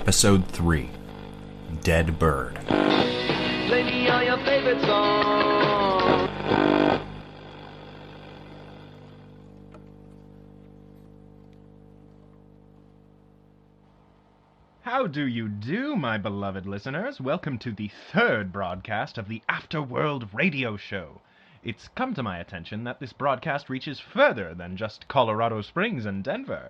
Episode 3, Dead Bird. Play me all your favorite songs. How do you do, my beloved listeners? Welcome to the third broadcast of the Afterworld radio show. It's come to my attention that this broadcast reaches further than just Colorado Springs and Denver.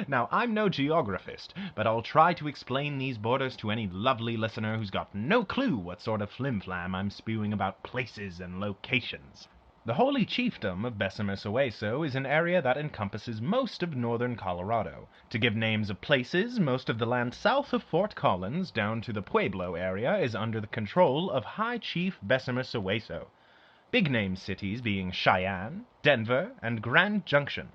Now, I'm no geographist, but I'll try to explain these borders to any lovely listener who's got no clue what sort of flim-flam I'm spewing about places and locations. The Holy Chiefdom of Bessemer Soweso is an area that encompasses most of northern Colorado. To give names of places, most of the land south of Fort Collins down to the Pueblo area is under the control of High Chief Bessemer Soweso. Big-name cities being Cheyenne, Denver, and Grand Junction.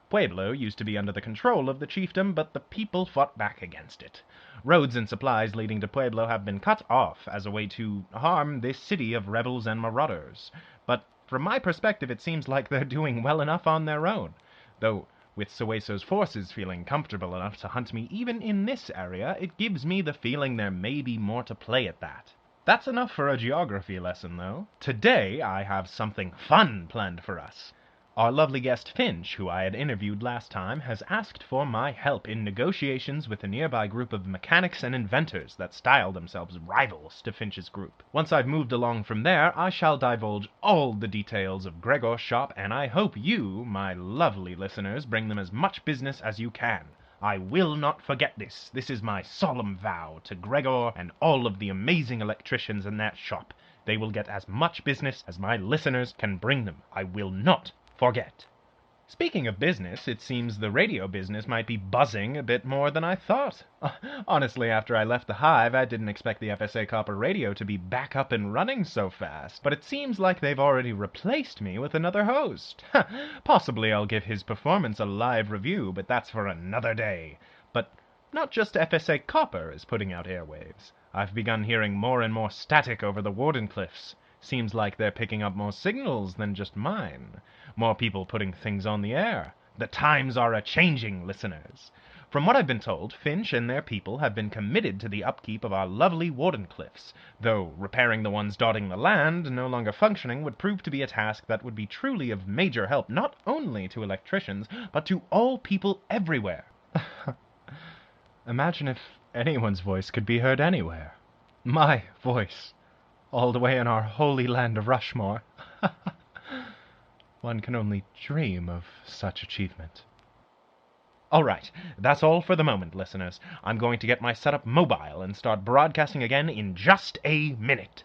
Pueblo used to be under the control of the chiefdom, but the people fought back against it. Roads and supplies leading to Pueblo have been cut off as a way to harm this city of rebels and marauders. But from my perspective, it seems like they're doing well enough on their own. Though, with Soweso's forces feeling comfortable enough to hunt me even in this area, it gives me the feeling there may be more to play at that. That's enough for a geography lesson, though. Today, I have something fun planned for us. Our lovely guest Finch, who I had interviewed last time, has asked for my help in negotiations with a nearby group of mechanics and inventors that style themselves rivals to Finch's group. Once I've moved along from there, I shall divulge all the details of Gregor's shop, and I hope you, my lovely listeners, bring them as much business as you can. I will not forget this. This is my solemn vow to Gregor and all of the amazing electricians in that shop. They will get as much business as my listeners can bring them. I will not forget. Speaking of business, it seems the radio business might be buzzing a bit more than I thought. Honestly, after I left the Hive, I didn't expect the FSA Copper radio to be back up and running so fast, but it seems like they've already replaced me with another host. Possibly I'll give his performance a live review, but that's for another day. But not just FSA Copper is putting out airwaves. I've begun hearing more and more static over the Warden Cliffs. Seems like they're picking up more signals than just mine. More people putting things on the air. The times are a-changing, listeners. From what I've been told, Finch and their people have been committed to the upkeep of our lovely Warden Cliffs, though repairing the ones dotting the land, no longer functioning, would prove to be a task that would be truly of major help not only to electricians, but to all people everywhere. Imagine if anyone's voice could be heard anywhere. My voice. All the way in our holy land of Rushmore. One can only dream of such achievement. All right, that's all for the moment, listeners. I'm going to get my setup mobile and start broadcasting again in just a minute.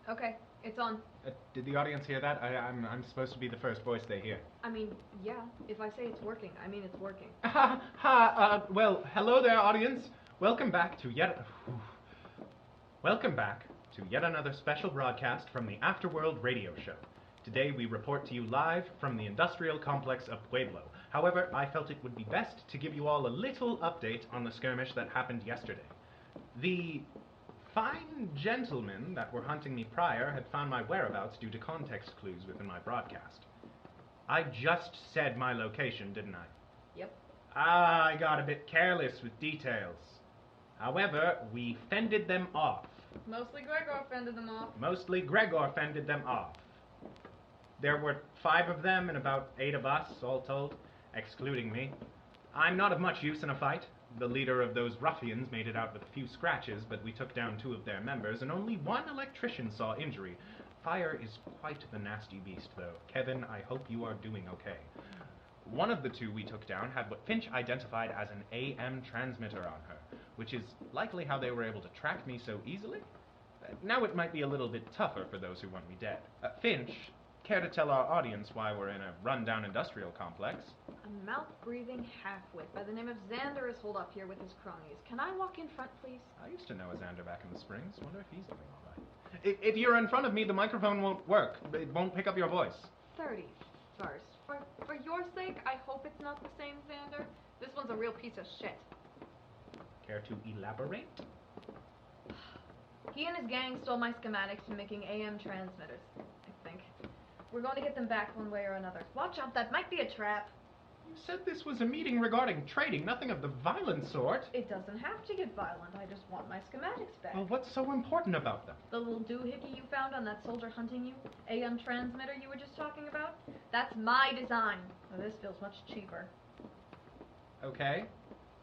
Okay, it's on. Did the audience hear that? I'm supposed to be the first voice they hear. I mean, yeah, if I say it's working, I mean it's working. Well, hello there, audience. Welcome back to yet another special broadcast from the Afterworld radio show. Today we report to you live from the industrial complex of Pueblo. However, I felt it would be best to give you all a little update on the skirmish that happened yesterday. The fine gentlemen that were hunting me prior had found my whereabouts due to context clues within my broadcast. I just said my location, didn't I? Yep. I got a bit careless with details. However, we fended them off. Mostly Gregor fended them off. Mostly Gregor fended them off. There were 5 of them and about 8 of us, all told, excluding me. I'm not of much use in a fight. The leader of those ruffians made it out with a few scratches, but we took down 2 of their members, and only 1 electrician saw injury. Fire is quite the nasty beast, though. Kevin, I hope you are doing okay. One of the 2 we took down had what Finch identified as an AM transmitter on her, which is likely how they were able to track me so easily. Now it might be a little bit tougher for those who want me dead. Finch, care to tell our audience why we're in a run-down industrial complex? A mouth-breathing half-wit by the name of Xander is holed up here with his cronies. Can I walk in front, please? I used to know a Xander back in the Springs. Wonder if he's doing all right. If you're in front of me, the microphone won't work. It won't pick up your voice. 31st. For your sake, I hope it's not the same Xander. This one's a real piece of shit. Care to elaborate? He and his gang stole my schematics for making AM transmitters, I think. We're going to get them back one way or another. Watch out, that might be a trap. You said this was a meeting regarding trading, nothing of the violent sort. It doesn't have to get violent. I just want my schematics back. Well, what's so important about them? The little doohickey you found on that soldier hunting you, AM transmitter you were just talking about, that's my design. Now, this feels much cheaper. Okay.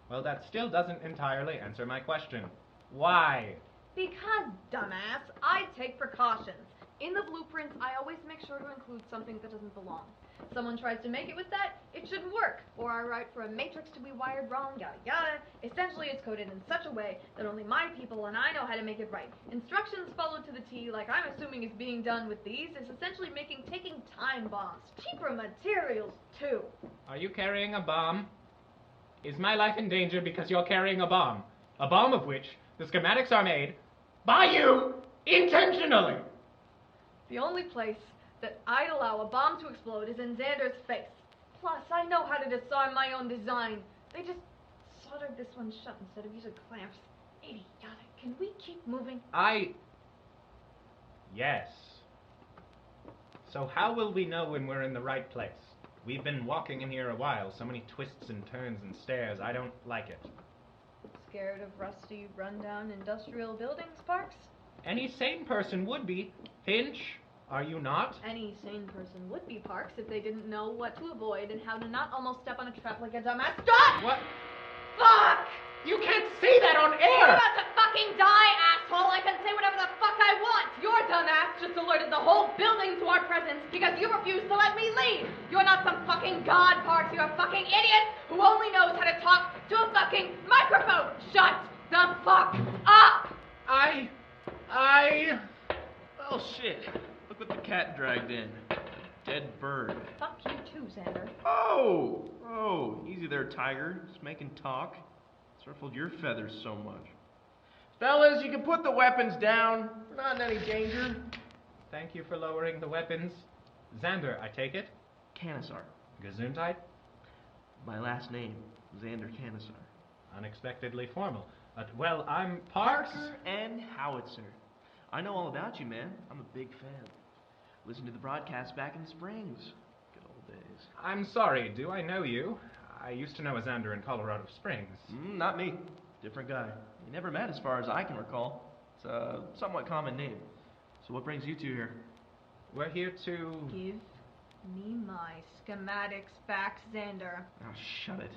Well, that still doesn't entirely answer my question. Why? Because, dumbass, I take precautions. In the blueprints, I always make sure to include something that doesn't belong. Someone tries to make it with that, it shouldn't work. Or I write for a matrix to be wired wrong, yada yada. Essentially, it's coded in such a way that only my people and I know how to make it right. Instructions followed to the T, like I'm assuming is being done with these, is essentially taking time bombs. Cheaper materials, too. Are you carrying a bomb? Is my life in danger because you're carrying a bomb? A bomb of which the schematics are made by you intentionally. The only place that I'd allow a bomb to explode is in Xander's face. Plus, I know how to disarm my own design. They just soldered this one shut instead of using clamps. Idiotic. Can we keep moving? Yes. So how will we know when we're in the right place? We've been walking in here a while, so many twists and turns and stairs, I don't like it. Scared of rusty, rundown industrial buildings, Parks? Any sane person would be. Finch, are you not? Any sane person would be, Parks, if they didn't know what to avoid and how to not almost step on a trap like a dumbass. Stop! What? Fuck! You can't say that on You're air! about to fucking die, asshole! I can say whatever the fuck I want! Your dumbass just alerted the whole building to our presence because you refused to let me leave! You're not some fucking god, Parks! You're a fucking idiot who only knows how to talk to a fucking microphone! Shut the fuck up! Oh shit. Look what the cat dragged in. A dead bird. Fuck you too, Xander. Oh, easy there, Tiger. Just making talk. It's ruffled your feathers so much. Fellas, you can put the weapons down. We're not in any danger. Thank you for lowering the weapons. Xander, I take it? Kanisar. Gesundheit? My last name, Xander Kanisar. Unexpectedly formal. Well, I'm Parks. Parker and Howitzer. I know all about you, man. I'm a big fan. Listened to the broadcast back in the Springs. Good old days. I'm sorry, do I know you? I used to know a Xander in Colorado Springs. Not me. Different guy. We never met as far as I can recall. It's a somewhat common name. So what brings you two here? We're here to... Give me my schematics back, Xander. Oh, shut it.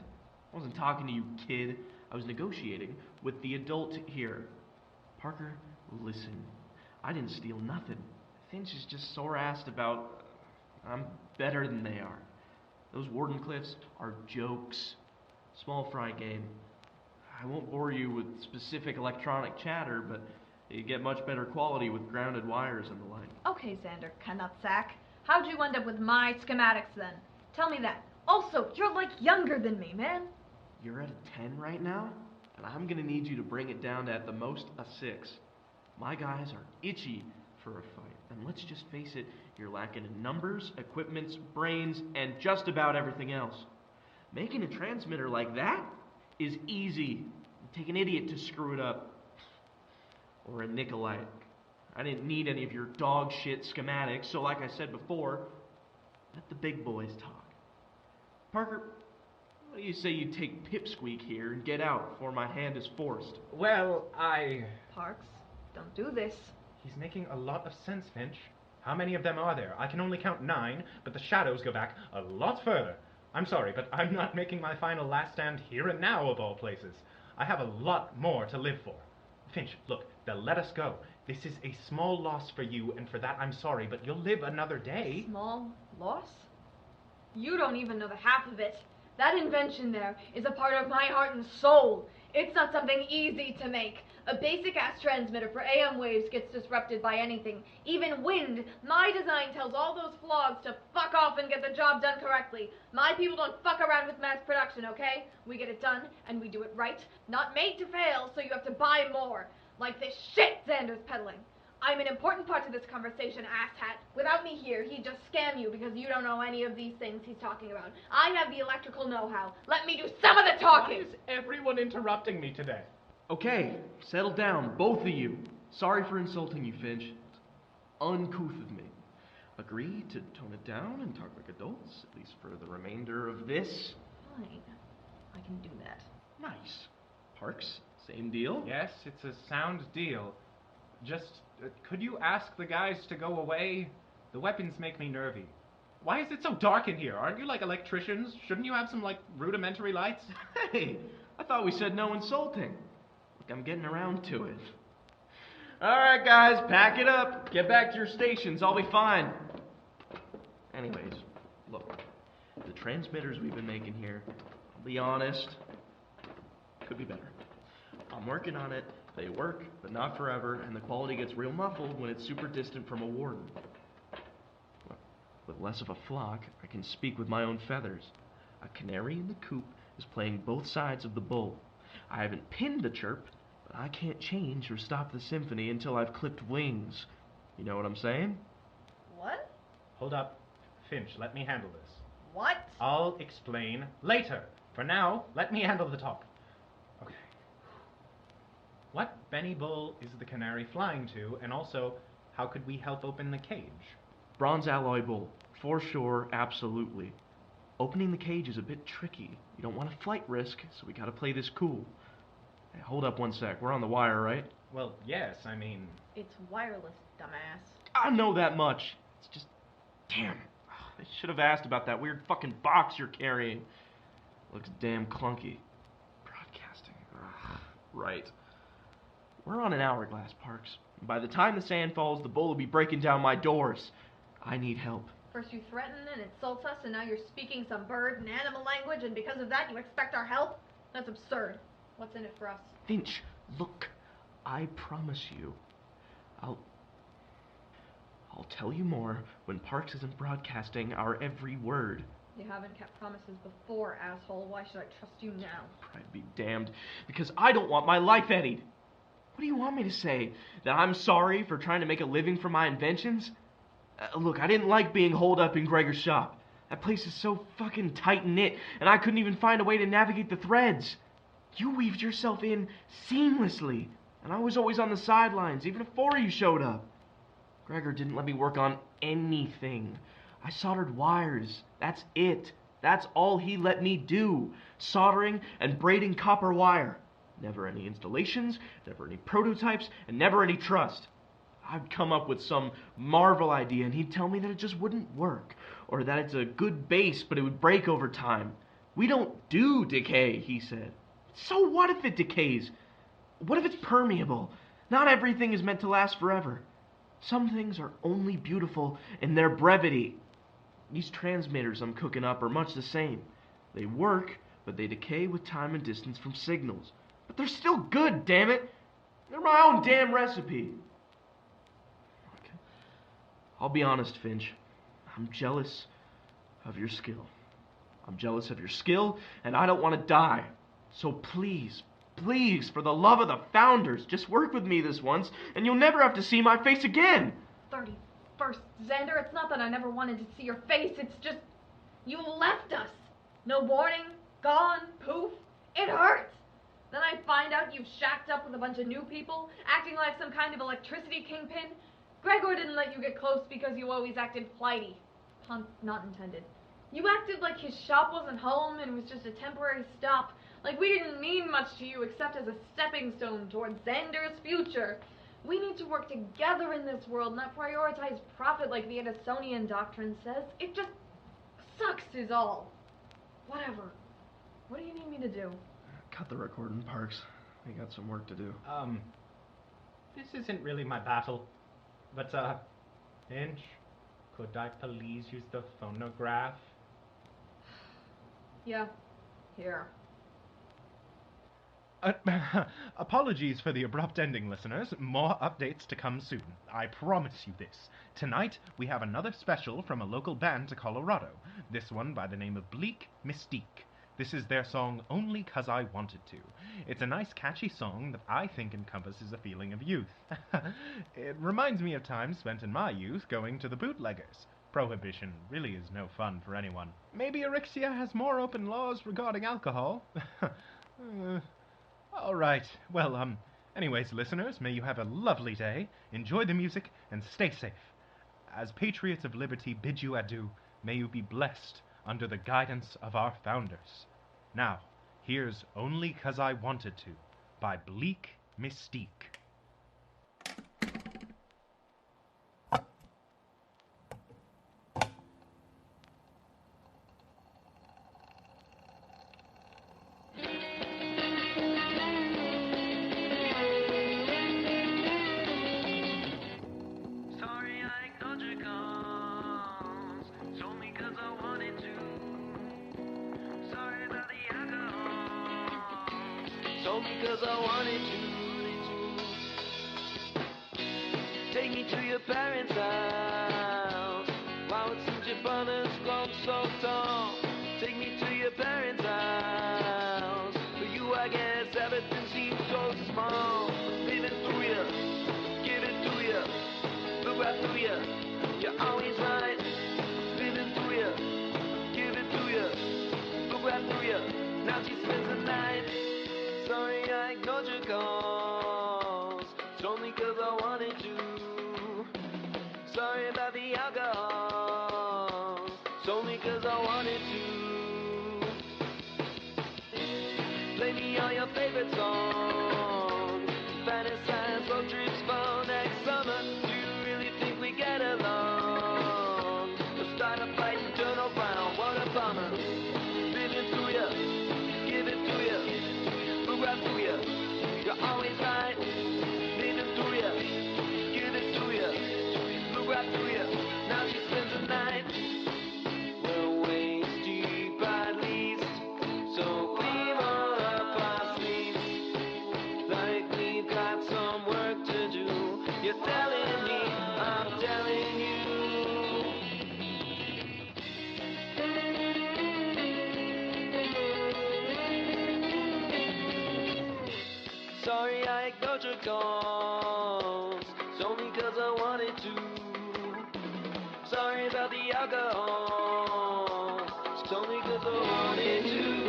I wasn't talking to you, kid. I was negotiating with the adult here. Parker, listen. I didn't steal nothing. Finch is just sore-assed about... I'm better than they are. Those Warden Cliffs are jokes. Small fry game. I won't bore you with specific electronic chatter, but you get much better quality with grounded wires and the like. Okay, Xander, Knutsack. How'd you end up with my schematics then? Tell me that. Also, you're like younger than me, man. You're at a 10 right now, and I'm gonna need you to bring it down to at the most a 6. My guys are itchy for a fight, and let's just face it, you're lacking in numbers, equipments, brains, and just about everything else. Making a transmitter like that is easy. Take an idiot to screw it up. Or a Nikolite. I didn't need any of your dog shit schematics, so like I said before, let the big boys talk. Parker, what do you say you take Pipsqueak here and get out before my hand is forced? Well, Parks, don't do this. He's making a lot of sense, Finch. How many of them are there? I can only count 9, but the shadows go back a lot further. I'm sorry, but I'm not making my final last stand here and now, of all places. I have a lot more to live for. Finch, look, they'll let us go. This is a small loss for you, and for that I'm sorry, but you'll live another day. Small loss? You don't even know the half of it. That invention there is a part of my heart and soul. It's not something easy to make. A basic-ass transmitter for AM waves gets disrupted by anything. Even wind. My design tells all those flogs to fuck off and get the job done correctly. My people don't fuck around with mass production, okay? We get it done, and we do it right. Not made to fail, so you have to buy more. Like this shit Xander's peddling. I'm an important part to this conversation, asshat. Without me here, he'd just scam you because you don't know any of these things he's talking about. I have the electrical know-how. Let me do some of the talking! Why is everyone interrupting me today? Okay, settle down, both of you. Sorry for insulting you, Finch. It's uncouth of me. Agree to tone it down and talk like adults, at least for the remainder of this? Fine. I can do that. Nice. Parks, same deal? Yes, it's a sound deal. Just, could you ask the guys to go away? The weapons make me nervy. Why is it so dark in here? Aren't you like electricians? Shouldn't you have some, like, rudimentary lights? Hey, I thought we said no insulting. Look, I'm getting around to it. Alright, guys, pack it up. Get back to your stations. I'll be fine. Anyways, look. The transmitters we've been making here, I'll be honest, could be better. I'm working on it. They work, but not forever, and the quality gets real muffled when it's super distant from a warden. With less of a flock, I can speak with my own feathers. A canary in the coop is playing both sides of the bull. I haven't pinned the chirp, but I can't change or stop the symphony until I've clipped wings. You know what I'm saying? What? Hold up. Finch, let me handle this. What? I'll explain later. For now, let me handle the talk. Okay. What Benny Bull is the canary flying to, and also, how could we help open the cage? Bronze alloy bull. For sure, absolutely. Opening the cage is a bit tricky. You don't want a flight risk, so we gotta play this cool. Hey, hold up one sec. We're on the wire, right? Well, yes, I mean... It's wireless, dumbass. I know that much. It's just... Damn. I should have asked about that weird fucking box you're carrying. Looks damn clunky. Broadcasting. Ugh, right. We're on an hourglass, Parks. By the time the sand falls, the bull will be breaking down my doors. I need help. First you threaten and insult us, and now you're speaking some bird and animal language, and because of that you expect our help? That's absurd. What's in it for us? Finch, look. I promise you. I'll tell you more when Parks isn't broadcasting our every word. You haven't kept promises before, asshole. Why should I trust you now? Pride be damned. Because I don't want my life edited. What do you want me to say? That I'm sorry for trying to make a living from my inventions? Look, I didn't like being holed up in Gregor's shop. That place is so fucking tight-knit, and I couldn't even find a way to navigate the threads. You weaved yourself in seamlessly, and I was always on the sidelines, even before you showed up. Gregor didn't let me work on anything. I soldered wires. That's it. That's all he let me do. Soldering and braiding copper wire. Never any installations, never any prototypes, and never any trust. I'd come up with some marvel idea, and he'd tell me that it just wouldn't work, or that it's a good base, but it would break over time. We don't do decay, he said. So what if it decays? What if it's permeable? Not everything is meant to last forever. Some things are only beautiful in their brevity. These transmitters I'm cooking up are much the same. They work, but they decay with time and distance from signals. But they're still good, damn it! They're my own damn recipe. Okay. I'll be honest, Finch. I'm jealous of your skill. I'm jealous of your skill, and I don't want to die. So please, please, for the love of the founders, just work with me this once, and you'll never have to see my face again. 31st, Xander, it's not that I never wanted to see your face, it's just... You left us. No warning, gone, poof. It hurts. Then I find out you've shacked up with a bunch of new people, acting like some kind of electricity kingpin. Gregor didn't let you get close because you always acted flighty. Pun not intended. You acted like his shop wasn't home and was just a temporary stop. Like we didn't mean much to you except as a stepping stone towards Xander's future. We need to work together in this world, not prioritize profit like the Edisonian doctrine says. It just sucks is all. Whatever. What do you need me to do? Cut the recording, Parks. We got some work to do. This isn't really my battle. But, Finch, could I please use the phonograph? Yeah. Here. Apologies for the abrupt ending, listeners. More updates to come soon. I promise you this. Tonight, we have another special from a local band to Colorado. This one by the name of Bleak Mystique. This is their song, Only 'Cause I Wanted To. It's a nice, catchy song that I think encompasses a feeling of youth. It reminds me of times spent in my youth going to the bootleggers. Prohibition really is no fun for anyone. Maybe Erixia has more open laws regarding alcohol. All right. Well, anyways, listeners, may you have a lovely day, enjoy the music, and stay safe. As patriots of liberty bid you adieu, may you be blessed under the guidance of our founders. Now, here's Only 'Cause I Wanted To by Bleak Mystique. Only 'cause I wanted to. Take me to your parents' house. Why would such a bonus grown so tall? Take me to your parents' house. For you, I guess everything seems so small. Living through you, give it to you. Look right through you, you're always right. Living through you, give it to you. Look right through you, now she spends the night. Sorry I ignored your calls. It's only 'cause I wanted to. Sorry about the alcohol. It's only 'cause I wanted to. Play me all your favorite songs. Fantasize road trips for next summer. Do you really think we get along? We'll start a fight and turn around. What a bummer. Living through you, give it to you. Right through you, you're always right. Living through you, give it to you. Look right through you, now she spends the night. We're waist deep at least, so we roll up our sleeves. Like we've got some work to do. You're telling me, I'm telling you. Sorry I ignored your calls. It's only 'cause I wanted to. Sorry about the alcohol. It's only 'cause I wanted to.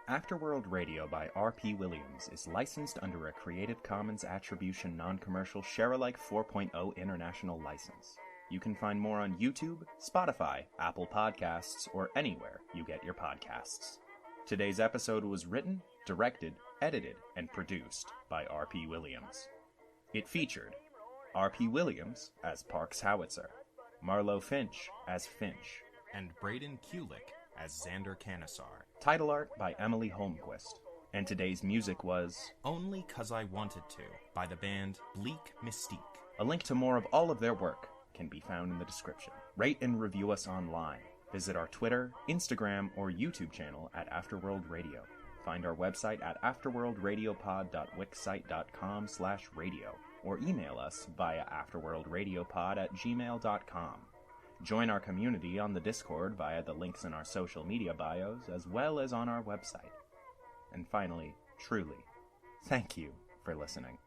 Afterworld Radio by R.P. Williams is licensed under a Creative Commons Attribution Non-Commercial Share-alike 4.0 International License. You can find more on YouTube, Spotify, Apple Podcasts, or anywhere you get your podcasts. Today's episode was written, directed, edited, and produced by R.P. Williams. It featured R.P. Williams as Parks Howitzer, Marlowe Finch as Finch, and Braedon Kulick as Xander Kanisar. Title art by Emily Holmquist. And today's music was Only 'Cause I Wanted To by the band Bleak Mystique. A link to more of all of their work can be found in the description. Rate and review us online. Visit our Twitter, Instagram, or YouTube channel at Afterworld Radio. Find our website at afterworldradiopod.wixsite.com/radio or email us via afterworldradiopod@gmail.com. Join our community on the Discord via the links in our social media bios, as well as on our website. And finally, truly, thank you for listening.